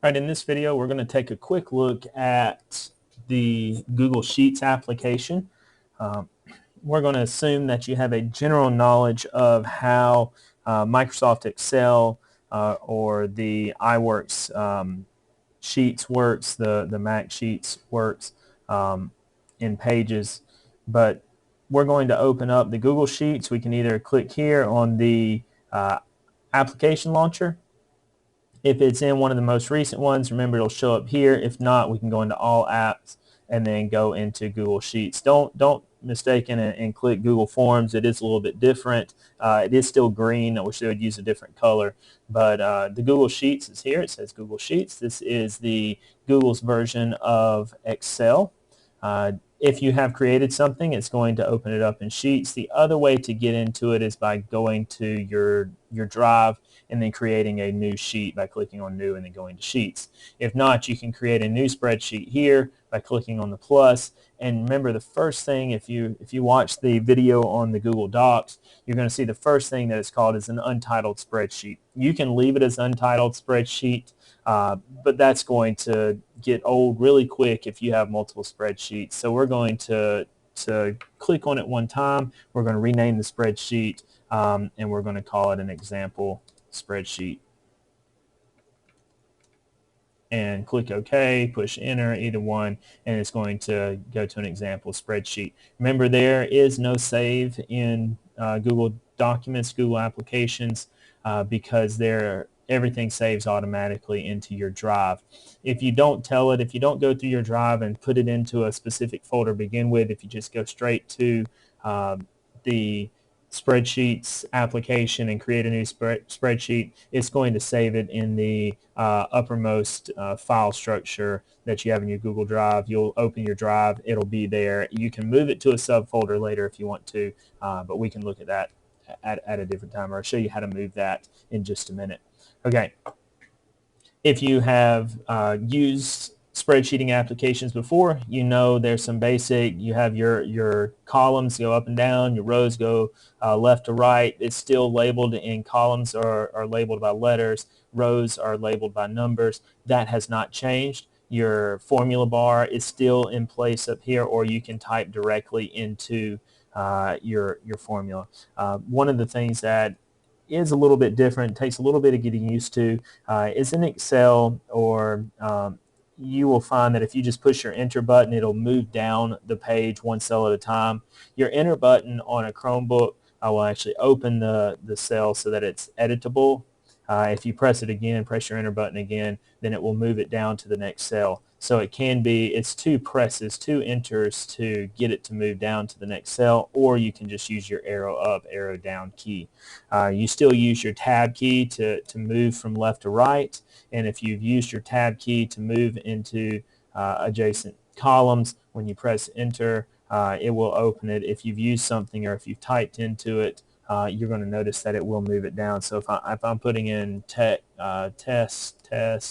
All right, in this video, we're going to take a quick look at the Google Sheets application. Um, we're going to assume that you have a general knowledge of how Microsoft Excel or the iWorks Sheets works, the Mac Sheets works in Pages. But we're going to open up the Google Sheets. We can either click here on the application launcher. If it's in one of the most recent ones, remember it'll show up here. If not, we can go into all apps and then go into Google Sheets. Don't mistake and click Google Forms. It is a little bit different. It is still green. I wish they would use a different color, but the Google Sheets is here. It says Google Sheets. This is the Google's version of Excel. If you have created something, it's going to open it up in Sheets. The other way to get into it is by going to your Drive and then creating a new sheet by clicking on New and then going to Sheets. If not, you can create a new spreadsheet here by clicking on the plus. And remember, the first thing, if you watch the video on the Google Docs, you're going to see the first thing that it's called is an untitled spreadsheet. You can leave it as untitled spreadsheet, but that's going to get old really quick if you have multiple spreadsheets. So we're going to click on it one time. We're going to rename the spreadsheet, and we're going to call it an example spreadsheet. And click OK, push enter, either one, and it's going to go to an example spreadsheet. Remember, there is no save in Google Documents, Google Applications, because everything saves automatically into your Drive. If you don't tell it, if you don't go through your Drive and put it into a specific folder to begin with, if you just go straight to the spreadsheets application and create a new spreadsheet, it's going to save it in the uppermost file structure that you have in your Google Drive. You'll open your Drive, it'll be there. You can move it to a subfolder later if you want to, but we can look at that at a different time, or I'll show you how to move that in just a minute. Okay, if you have used spreadsheeting applications before, you know there's some basic, you have your columns go up and down, your rows go left to right. It's still labeled in columns are labeled by letters, rows are labeled by numbers. That has not changed. Your formula bar is still in place up here, or you can type directly into your formula. One of the things that is a little bit different, takes a little bit of getting used to, is in Excel, or you will find that if you just push your enter button, it'll move down the page one cell at a time. Your enter button on a Chromebook will actually open the cell so that it's editable. If you press it again, press your enter button again, then it will move it down to the next cell. So it can be, it's two presses, two enters to get it to move down to the next cell, or you can just use your arrow up, arrow down key. You still use your tab key to move from left to right, and if you've used your tab key to move into adjacent columns, when you press enter, it will open it. If you've used something or if you've typed into it, you're going to notice that it will move it down. So if I'm putting in test, and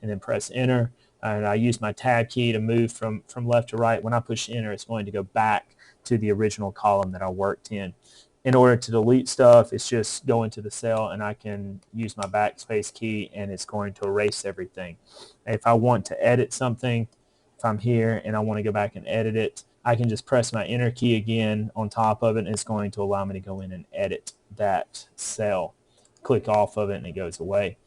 then press enter, and I use my tab key to move from left to right, when I push enter, it's going to go back to the original column that I worked in. In order to delete stuff, it's just go into the cell and I can use my backspace key and it's going to erase everything. If I want to edit something, if I'm here and I want to go back and edit it, I can just press my enter key again on top of it and it's going to allow me to go in and edit that cell. Click off of it and it goes away.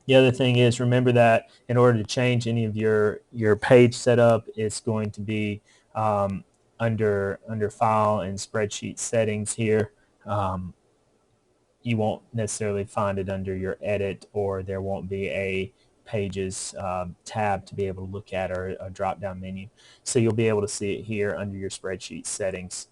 The other thing is, remember that in order to change any of your page setup, it's going to be under File and Spreadsheet Settings here. You won't necessarily find it under your Edit, or there won't be a Pages tab to be able to look at, or a drop-down menu. So you'll be able to see it here under your Spreadsheet Settings.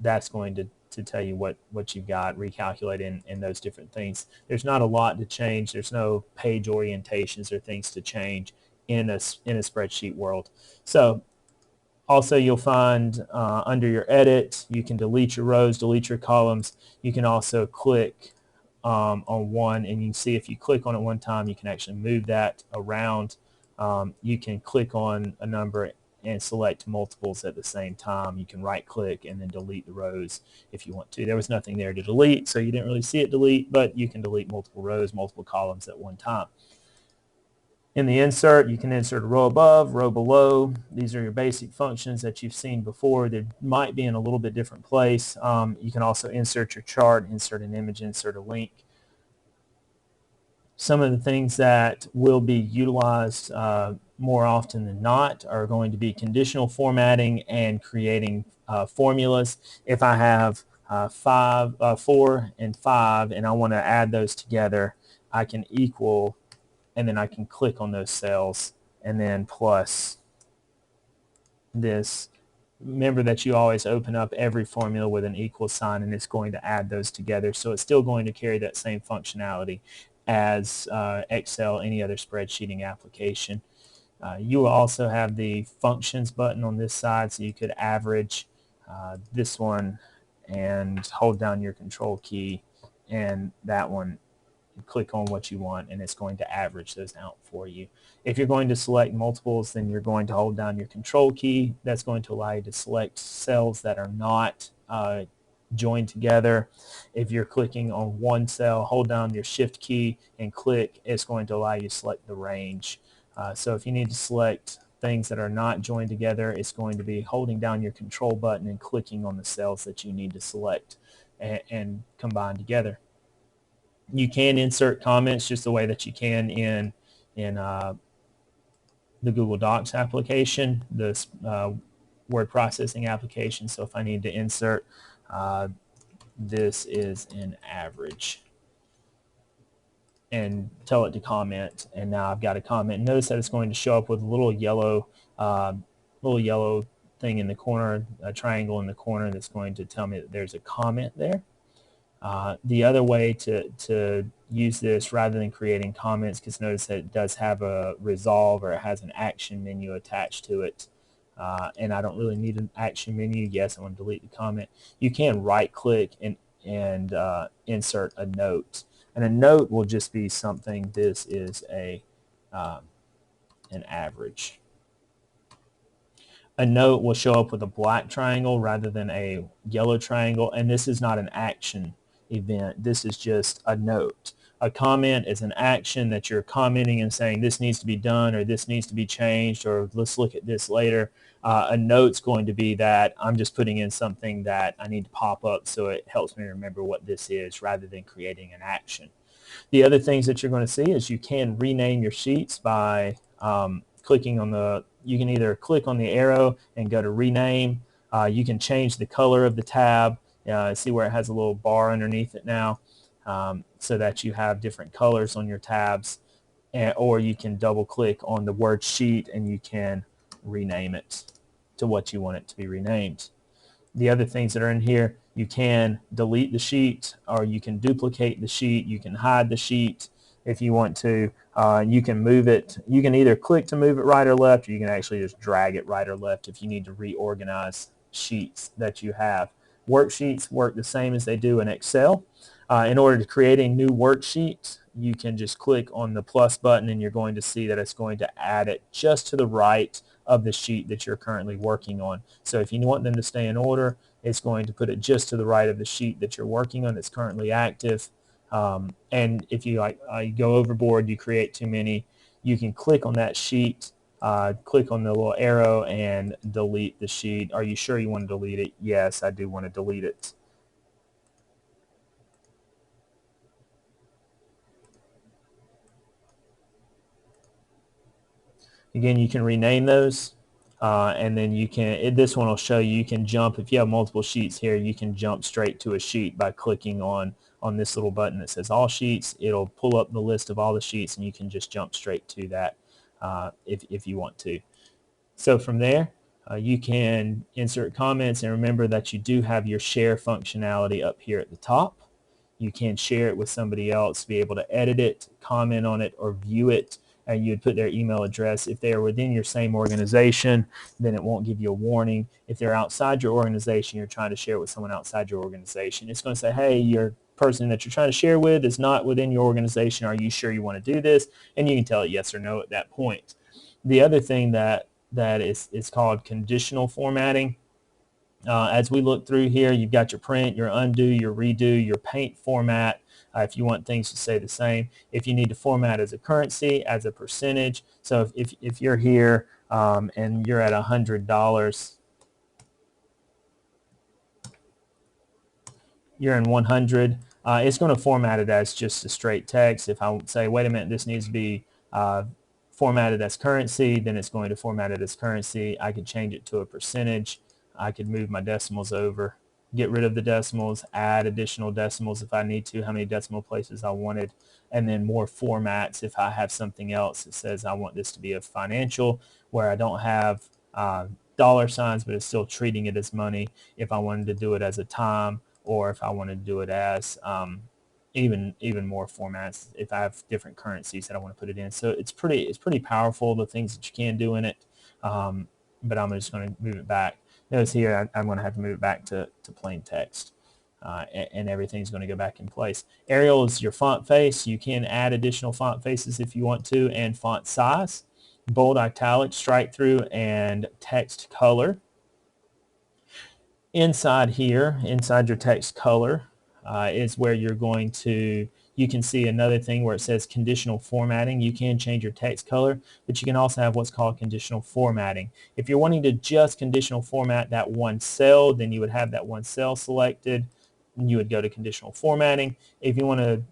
That's going to tell you what you've got, recalculate and those different things. There's not a lot to change. There's no page orientations or things to change in a spreadsheet world. So also you'll find under your edit, you can delete your rows, delete your columns. You can also click on one, and you can see if you click on it one time, you can actually move that around. You can click on a number and select multiples at the same time. You can right click and then delete the rows if you want to. There was nothing there to delete, so you didn't really see it delete, but you can delete multiple rows, multiple columns at one time. In the insert, you can insert a row above, row below. These are your basic functions that you've seen before. They might be in a little bit different place. You can also insert your chart, insert an image, insert a link. Some of the things that will be utilized more often than not are going to be conditional formatting and creating formulas. If I have 4 and 5 and I want to add those together, I can equal, and then I can click on those cells and then plus this. Remember that you always open up every formula with an equal sign, and it's going to add those together. So it's still going to carry that same functionality as Excel, any other spreadsheeting application. You will also have the functions button on this side, so you could average this one and hold down your control key, and that one, click on what you want, and it's going to average those out for you. If you're going to select multiples, then you're going to hold down your control key. That's going to allow you to select cells that are not joined together. If you're clicking on one cell, hold down your shift key and click. It's going to allow you to select the range. So if you need to select things that are not joined together, it's going to be holding down your control button and clicking on the cells that you need to select and combine together. You can insert comments just the way that you can in the Google Docs application, the word processing application. So if I need to insert, this is an average, and tell it to comment, and now I've got a comment. Notice that it's going to show up with a little yellow thing in the corner, a triangle in the corner that's going to tell me that there's a comment there. The other way to use this rather than creating comments, because notice that it does have a resolve, or it has an action menu attached to it, and I don't really need an action menu. Yes, I want to delete the comment. You can right click and insert a note, and a note will just be something. This is an average. A note will show up with a black triangle rather than a yellow triangle, and this is not an action event. This is just a note. A comment is an action that you're commenting and saying this needs to be done, or this needs to be changed, or let's look at this later. A note's going to be that I'm just putting in something that I need to pop up, so it helps me remember what this is rather than creating an action. The other things that you're going to see is you can rename your sheets by clicking on you can either click on the arrow and go to rename. You can change the color of the tab. See where it has a little bar underneath it now, so that you have different colors on your tabs. Or you can double click on the word sheet and you can rename it to what you want it to be renamed. The other things that are in here, you can delete the sheet, or you can duplicate the sheet. You can hide the sheet if you want to. You can move it. You can either click to move it right or left, or you can actually just drag it right or left if you need to reorganize sheets that you have. Worksheets work the same as they do in Excel. In order to create a new worksheet, you can just click on the plus button, and you're going to see that it's going to add it just to the right of the sheet that you're currently working on. So if you want them to stay in order, it's going to put it just to the right of the sheet that you're working on that's currently active. And if you go overboard, you create too many, you can click on that sheet, click on the little arrow and delete the sheet. Are you sure you want to delete it? Yes, I do want to delete it. Again, you can rename those, and then you can, this one will show you can jump, if you have multiple sheets here, you can jump straight to a sheet by clicking on this little button that says all sheets. It'll pull up the list of all the sheets, and you can just jump straight to that if you want to. So from there, you can insert comments, and remember that you do have your share functionality up here at the top. You can share it with somebody else, be able to edit it, comment on it, or view it, and you'd put their email address. If they are within your same organization, then it won't give you a warning. If they're outside your organization, you're trying to share it with someone outside your organization, it's going to say, hey, your person that you're trying to share with is not within your organization. Are you sure you want to do this? And you can tell it yes or no at that point. The other thing that is called conditional formatting. As we look through here, you've got your print, your undo, your redo, your paint format. if you want things to stay the same. If you need to format as a currency, as a percentage. So if you're here and you're at $100, you're in 100, it's going to format it as just a straight text. If I say, wait a minute, this needs to be formatted as currency, then it's going to format it as currency. I could change it to a percentage. I could move my decimals over, get rid of the decimals, add additional decimals if I need to, how many decimal places I wanted, and then more formats if I have something else that says I want this to be a financial where I don't have dollar signs, but it's still treating it as money. If I wanted to do it as a time, or if I want to do it as even more formats, if I have different currencies that I want to put it in. So it's pretty powerful, the things that you can do in it. But I'm just going to move it back. Notice here I'm going to have to move it back to plain text. And everything's going to go back in place. Arial is your font face. You can add additional font faces if you want to, and font size. Bold, italic, strike through, and text color. Inside here, inside your text color, is where you're going to, you can see another thing where it says conditional formatting. You can change your text color, but you can also have what's called conditional formatting. If you're wanting to just conditional format that one cell, then you would have that one cell selected, and you would go to conditional formatting. If you want to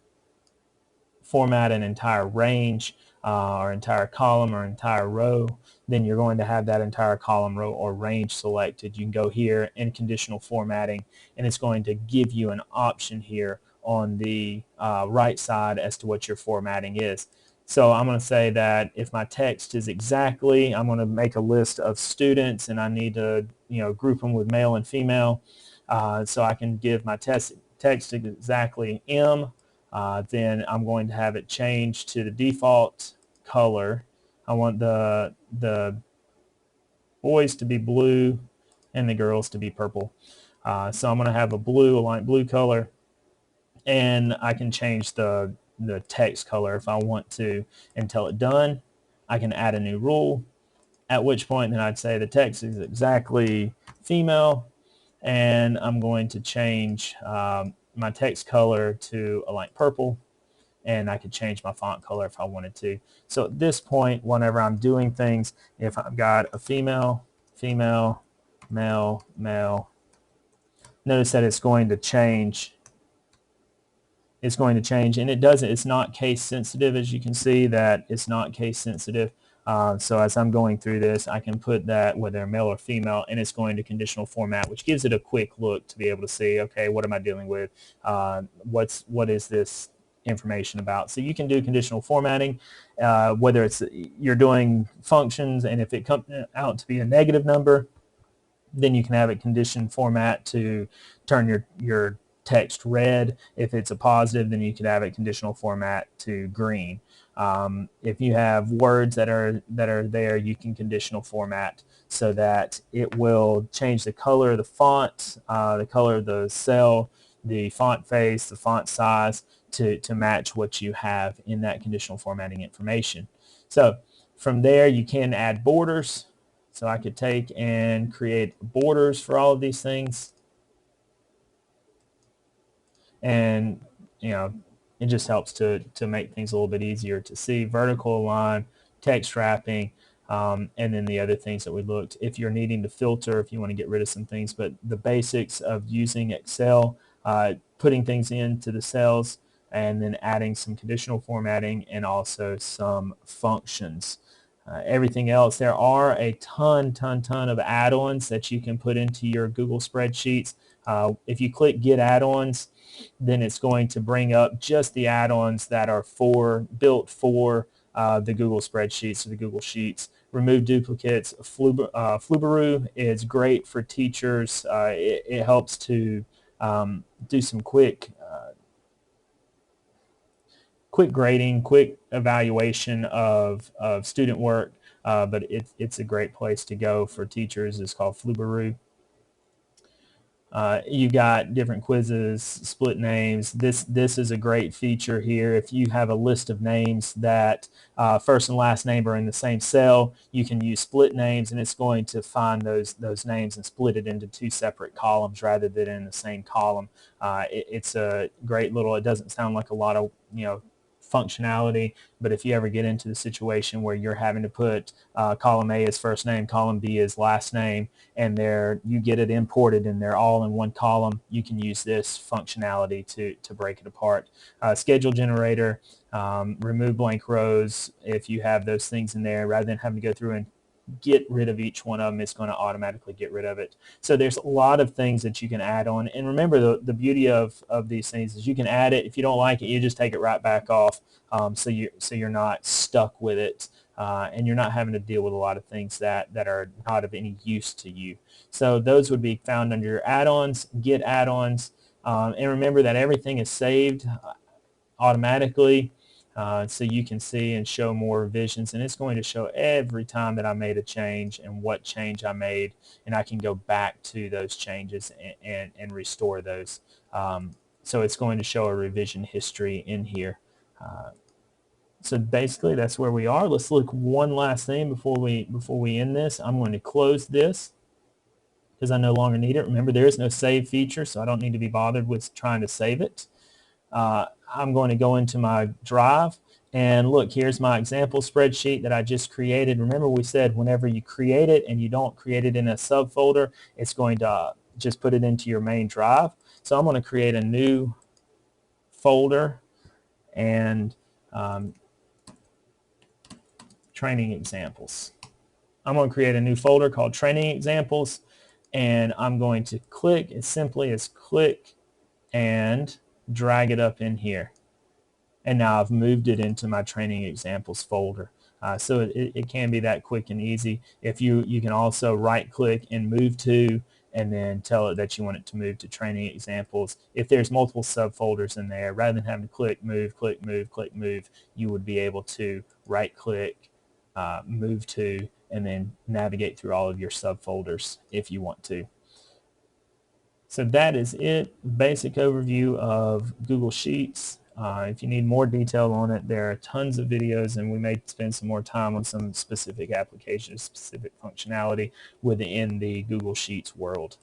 format an entire range or entire column or entire row, then you're going to have that entire column, row, or range selected. You can go here in conditional formatting, and it's going to give you an option here on the right side as to what your formatting is. So I'm going to say that if my text is exactly, I'm going to make a list of students, and I need to group them with male and female. So I can give my text exactly M. Then I'm going to have it change to the default color. I want the boys to be blue and the girls to be purple. So I'm going to have a light blue color, and I can change the text color if I want to until it's done. I can add a new rule, at which point then I'd say the text is exactly female, and I'm going to change my text color to a light purple, and I could change my font color if I wanted to. So at this point, whenever I'm doing things, if I've got a female, female, male, male, notice that it's going to change. It's going to change, and it's not case sensitive. As you can see, that it's not case sensitive. So as I'm going through this, I can put that whether male or female, and it's going to conditional format, which gives it a quick look to be able to see, okay, what am I dealing with? What is this information about? So you can do conditional formatting, whether it's you're doing functions, and if it comes out to be a negative number, then you can have it condition format to turn your text red. If it's a positive, then you could have it conditional format to green. If you have words that are there, you can conditional format so that it will change the color of the font, the color of the cell, the font face, the font size to match what you have in that conditional formatting information. So from there, you can add borders. So I could take and create borders for all of these things. And, it just helps to make things a little bit easier to see. Vertical align, text wrapping, and then the other things that we looked. If you're needing to filter, if you want to get rid of some things, but the basics of using Excel, putting things into the cells, and then adding some conditional formatting and also some functions. Everything else, there are a ton of add-ons that you can put into your Google spreadsheets. If you click Get Add-ons, then it's going to bring up just the add-ons that are built for the Google spreadsheets or the Google Sheets. Remove duplicates. Flubaroo is great for teachers. It helps to do some quick grading, quick evaluation of student work, but it's a great place to go for teachers. It's called Flubaroo. You got different quizzes, split names. This is a great feature here. If you have a list of names that first and last name are in the same cell, you can use split names, and it's going to find those names and split it into two separate columns rather than in the same column. It's a great little. It doesn't sound like a lot of functionality, but if you ever get into the situation where you're having to put column A as first name, column B as last name, and you get it imported and they're all in one column, you can use this functionality to break it apart. Schedule generator, remove blank rows if you have those things in there, rather than having to go through and get rid of each one of them, it's going to automatically get rid of it. So there's a lot of things that you can add on. And remember, the beauty of these things is you can add it. If you don't like it, you just take it right back off, so you're not stuck with it, and you're not having to deal with a lot of things that are not of any use to you. So those would be found under your add-ons, get add-ons, and remember that everything is saved automatically. So you can see and show more revisions, and it's going to show every time that I made a change and what change I made, and I can go back to those changes and restore those. So it's going to show a revision history in here. So basically that's where we are. Let's look one last thing before we end this. I'm going to close this because I no longer need it. Remember, there is no save feature, so I don't need to be bothered with trying to save it. I'm going to go into my drive, and look, here's my example spreadsheet that I just created. Remember, we said whenever you create it and you don't create it in a subfolder, it's going to just put it into your main drive. So I'm going to create a new folder, and training examples. I'm going to create a new folder called training examples, and I'm going to click as simply as click and drag it up in here. And now I've moved it into my training examples folder. So it can be that quick and easy. If you can also right click and move to, and then tell it that you want it to move to training examples. If there's multiple subfolders in there, rather than having to click, move, click, move, click, move, you would be able to right click, move to, and then navigate through all of your subfolders if you want to. So that is it. Basic overview of Google Sheets. If you need more detail on it, there are tons of videos, and we may spend some more time on some specific applications, specific functionality within the Google Sheets world.